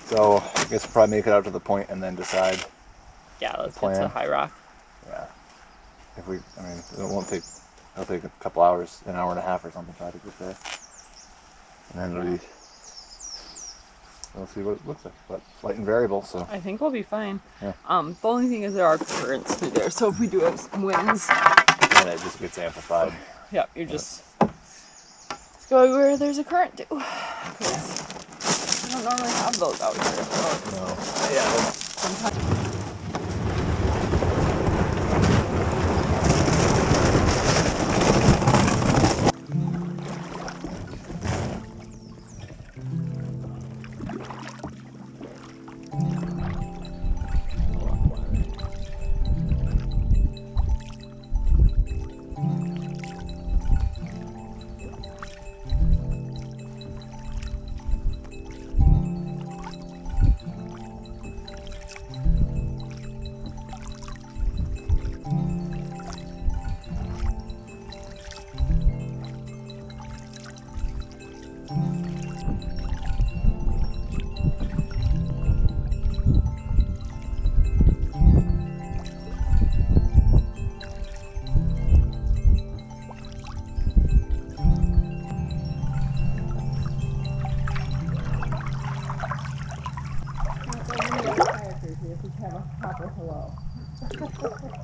So I guess we'll probably make it out to the point and then decide. Yeah, let's get to High Rock. Yeah. If we, I mean, it'll take a couple hours, an hour and a half or something, try to get there. And then we'll see what it looks like. But it's light and variable, so. I think we'll be fine. Yeah. The only thing is there are currents through there, so if we do have some winds. And it just gets amplified. Yeah, you just go where there's a current too. Because we don't normally have those out here. So. No. Yeah. Sometimes.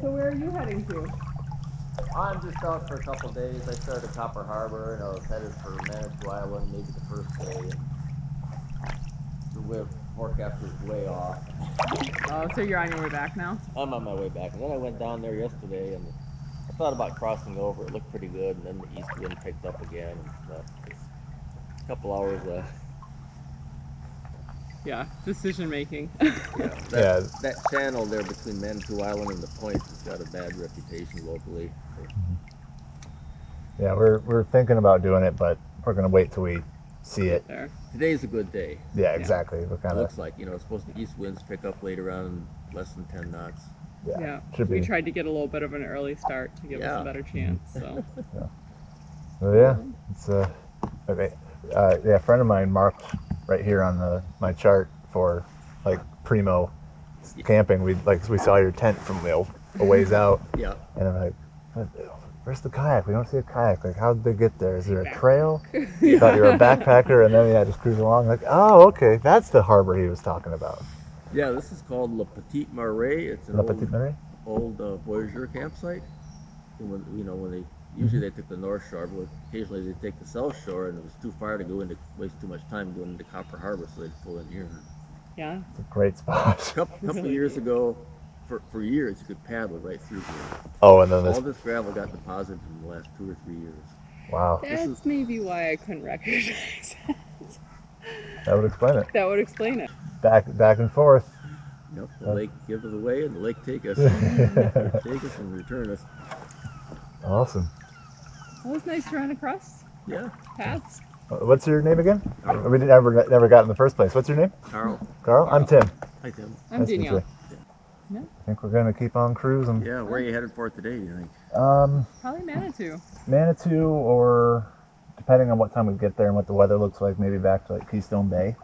So where are you heading to? I'm just out for a couple days. I started Copper Harbor and I was headed for Manitou Island maybe the first day. The forecast was way off. Oh, so you're on your way back now? I'm on my way back. And then I went down there yesterday and I thought about crossing over. It looked pretty good. And then the east wind picked up again. And, a couple hours left. Yeah, decision making. That channel there between Manitou Island and the Point has got a bad reputation locally. Yeah, we're thinking about doing it, but we're gonna wait till we see it. There. Today's a good day. Yeah, exactly. We're It kind of. looks like, it's supposed to east winds pick up later on, less than 10 knots. Yeah, should we be. tried to get a little bit of an early start to give us a better chance. So. So yeah, it's okay. A friend of mine marked right here on my chart for like primo camping. We saw your tent from a ways out. Yeah. And I'm like, where's the kayak? We don't see a kayak. Like, how did they get there? Is there a trail? I thought you were a backpacker, and then just cruise along. Like, oh, okay, that's the harbor he was talking about. Yeah, this is called La Petite Marais. It's an old voyageur campsite. And when they usually they took the north shore, but occasionally they take the south shore, and it was too far to waste too much time going into Copper Harbor, so they'd pull in here. Yeah. It's a great spot. A couple of years ago, for years, you could paddle right through here. Oh, and then all this gravel got deposited in the last 2 or 3 years. Wow. That's maybe why I couldn't recognize it. That would explain it. That would explain it. Back and forth. Yep, the lake give us away, and the lake take us. Take us and return us. Awesome. Well, it was nice to run across. Yeah. Paths. What's your name again? Carl. We never got in the first place. What's your name? Carl. Carl? I'm Tim. Hi, Tim. I'm Nice to meet Danielle. you. Yeah. I think we're going to keep on cruising. Yeah, where are you headed for today, do you think? Probably Manitou. Manitou, or depending on what time we get there and what the weather looks like, maybe back to like Keystone Bay.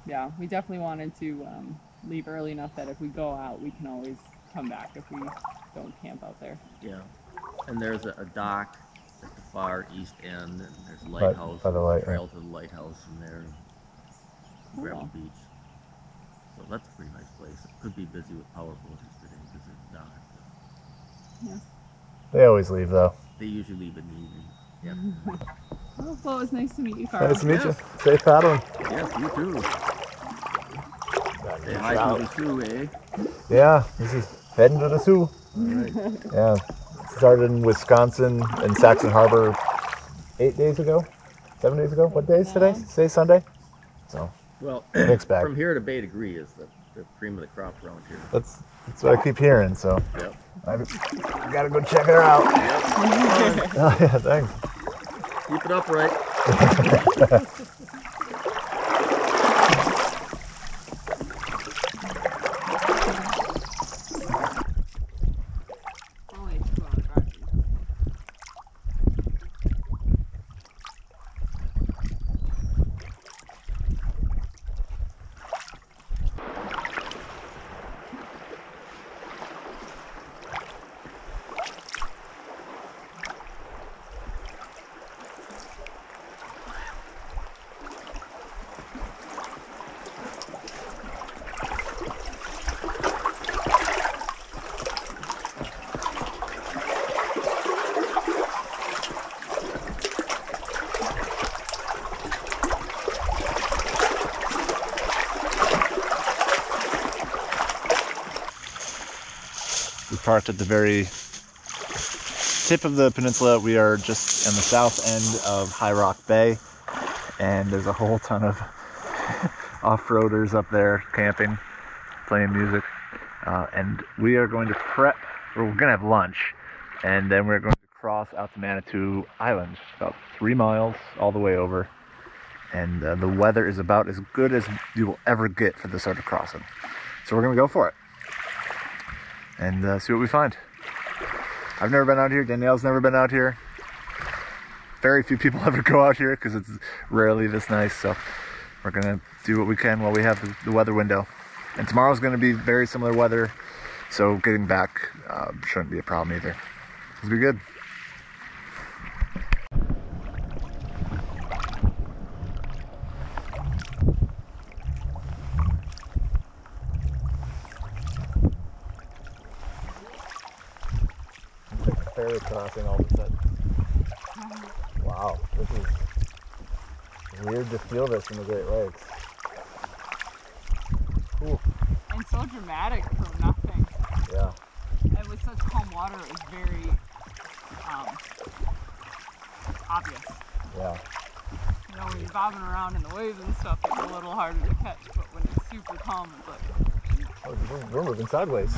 Yeah, we definitely wanted to leave early enough that if we go out, we can always come back if we don't camp out there. Yeah. And there's a dock at the far east end, and there's a lighthouse. By the light, trail to the lighthouse from there. Cool. Gravel Beach. So that's a pretty nice place. It could be busy with power boaters today because it's down at Yeah. They always leave though. They usually leave in the evening. Yep. Well, it was nice to meet you, Carl. Nice to meet you. Safe paddling. Yes, you too. Say hi to the Sioux, eh? Yeah, this is heading to the Sioux. All right. Yeah, started in Wisconsin in Saxon Harbor 8 days ago, 7 days ago. What day is today? Today's Sunday. So, Well, mixed bag. from here to Bay Degree is the cream of the crop around here. That's what I keep hearing. So, Yep. I gotta go check her out. Yep. Oh yeah, thanks. Keep it upright. parked at the very tip of the peninsula. We are just in the south end of High Rock Bay, and there's a whole ton of off-roaders up there camping, playing music, and we are going to prep. We're going to have lunch, and then we're going to cross out to Manitou Island, about 3 miles all the way over, and the weather is about as good as you will ever get for this sort of crossing. So we're going to go for it and see what we find. I've never been out here. Danielle's never been out here. Very few people ever go out here because it's rarely this nice, so we're going to do what we can while we have the weather window. And tomorrow's going to be very similar weather, so getting back shouldn't be a problem either. It'll be good. It's like a ferry crossing all of a sudden. Wow, this is weird to feel this in the Great Lakes. Ooh. And so dramatic for nothing. Yeah. And with such calm water, it was very obvious. Yeah. You know, when you're bobbing around in the waves and stuff, it's a little harder to catch, but when it's super calm, it's like... Oh, we're moving sideways.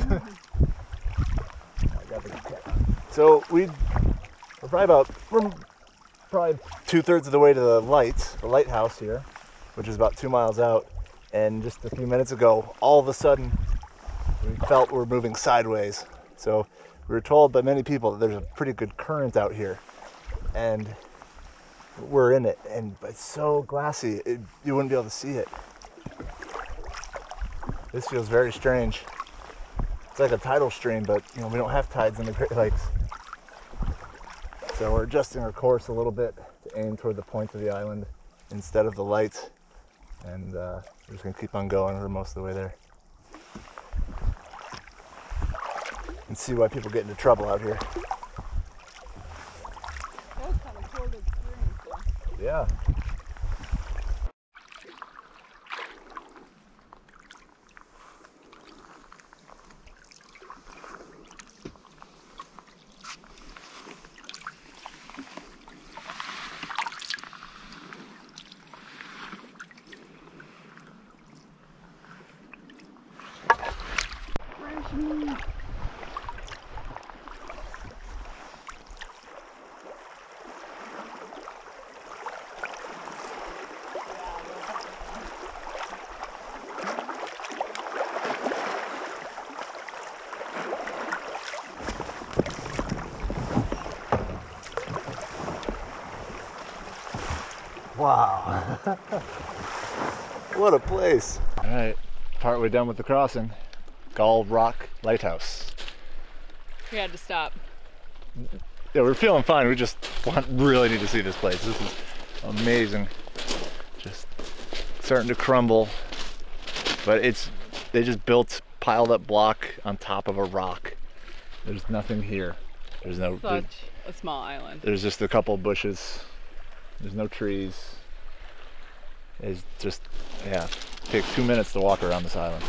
So we're probably 2/3 of the way to the lighthouse here, which is about 2 miles out. And just a few minutes ago, all of a sudden, we felt we're moving sideways. So we were told by many people that there's a pretty good current out here, and we're in it. And it's so glassy, you wouldn't be able to see it. This feels very strange. It's like a tidal stream, but you know, we don't have tides in the Great Lakes. So we're adjusting our course a little bit to aim toward the point of the island instead of the lights. And we're just going to keep on going for most of the way there. And see why people get into trouble out here. That was kind of cool to experience though. Yeah. Wow. What a place. All right, partway done with the crossing. Gull Rock Lighthouse. We had to stop. Yeah, we're feeling fine. We just really need to see this place. This is amazing. Just starting to crumble. But they just built piled up block on top of a rock. There's nothing here. There's no Such a small island. There's just a couple of bushes. There's no trees. It's just, yeah, take 2 minutes to walk around this island.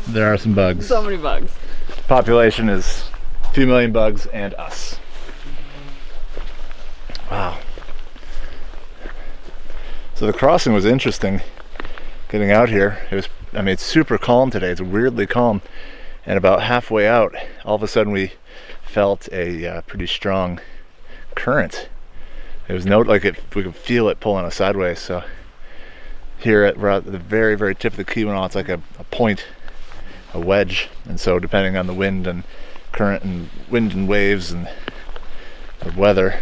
There are some bugs. So many bugs. Population is 2 million bugs and us. Wow. So the crossing was interesting. Getting out here, it's super calm today. It's weirdly calm. And about halfway out, all of a sudden we felt a pretty strong current. It was we could feel it pulling us sideways. So here we're at the very, very tip of the Keweenaw. It's like a point, a wedge, and so depending on the wind and current and wind and waves and the weather,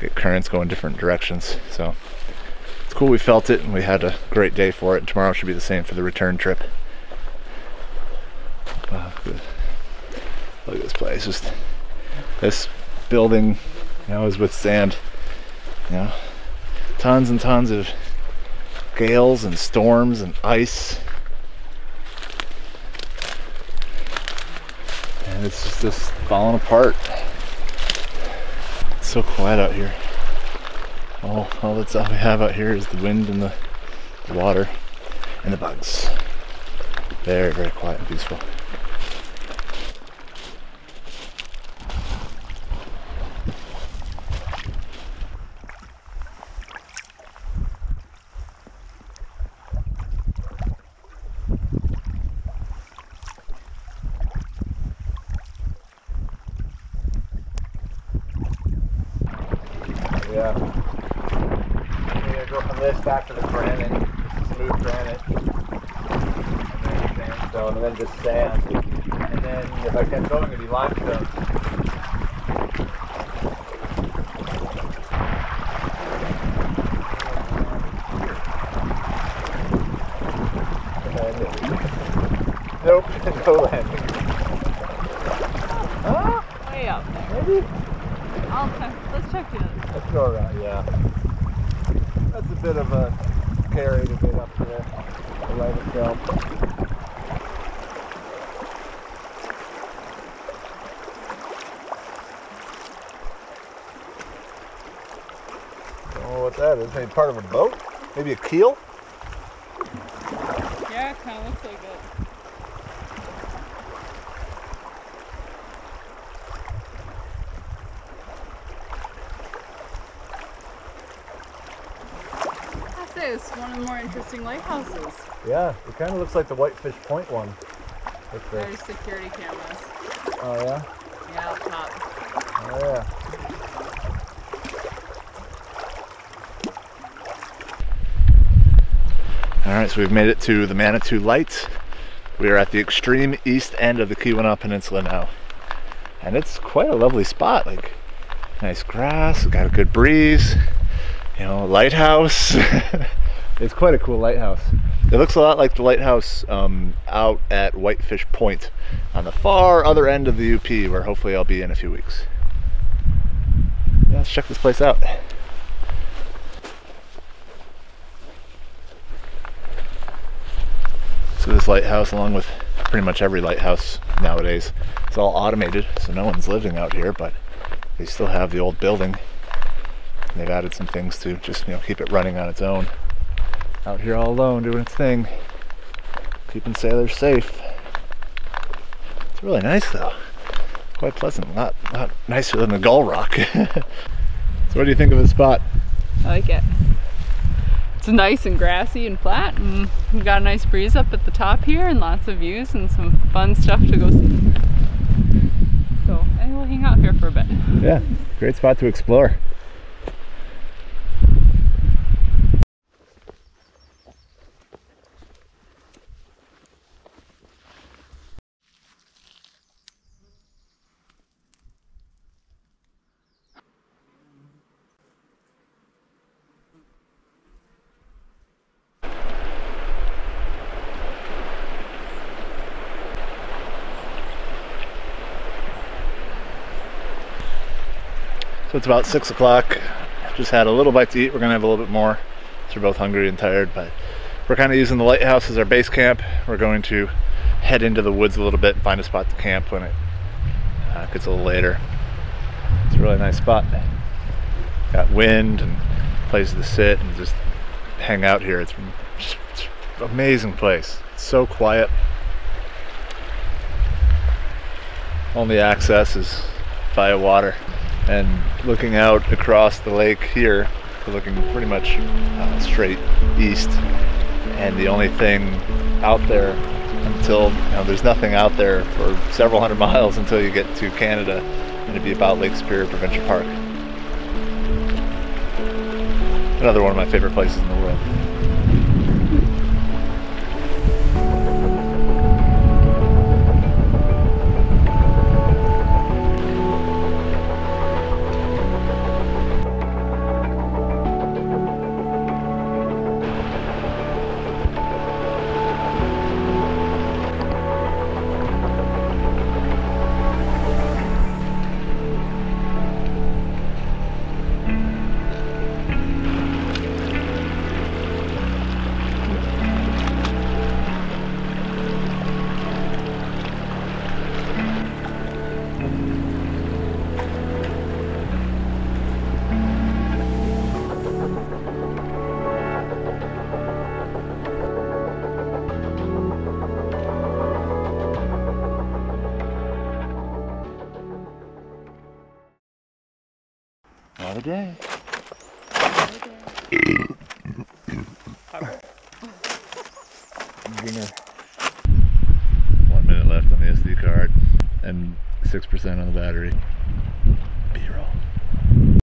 get currents going different directions. So it's cool we felt it and we had a great day for it. Tomorrow should be the same for the return trip. Wow, good. Look at this place. Just this building, is with sand. Tons and tons of gales and storms and ice. And it's just falling apart. It's so quiet out here. All we have out here is the wind and the water and the bugs. Very, very quiet and peaceful. Yeah. I'm gonna go from this back to the granite, smooth granite, and then sandstone, and then just sand. And then if I kept going, it'd be limestone. Nope, no landing. Huh? Way up there. Maybe? Let's check the other. Let's go around, yeah. That's a bit of a carry to get up there. The light itself. Don't know what that is. Maybe part of a boat? Maybe a keel? Yeah, it kind of looks like it. It's one of the more interesting lighthouses. Yeah, it kind of looks like the Whitefish Point one. There's security cameras. Oh yeah? Yeah, up top. Oh yeah. Alright, so we've made it to the Manitou Lights. We are at the extreme east end of the Keweenaw Peninsula now. And it's quite a lovely spot. Like, nice grass, got a good breeze. You know, lighthouse. It's quite a cool lighthouse. It looks a lot like the lighthouse out at Whitefish Point on the far other end of the UP, where hopefully I'll be in a few weeks. Yeah, let's check this place out. So this lighthouse, along with pretty much every lighthouse nowadays, it's all automated, so no one's living out here, but they still have the old building. And they've added some things to just, you know, keep it running on its own. Out here all alone doing its thing, keeping sailors safe. It's really nice though. Quite pleasant, a lot nicer than the Gull Rock. So what do you think of the spot? I like it. It's nice and grassy and flat, and we've got a nice breeze up at the top here and lots of views and some fun stuff to go see. So I think we'll hang out here for a bit. Yeah, great spot to explore. So it's about 6 o'clock. Just had a little bite to eat. We're gonna have a little bit more. So we're both hungry and tired, but we're kind of using the lighthouse as our base camp. We're going to head into the woods a little bit and find a spot to camp when it gets a little later. It's a really nice spot. Got wind and places to sit and just hang out here. It's just an amazing place. It's so quiet. Only access is via water. And looking out across the lake here, we're looking pretty much straight east. And the only thing out there until, you know, there's nothing out there for several hundred miles until you get to Canada, and it'd be about Lake Superior Provincial Park. Another one of my favorite places in the world. Another day. Dinner. 1 minute left on the SD card and 6% on the battery. B-roll.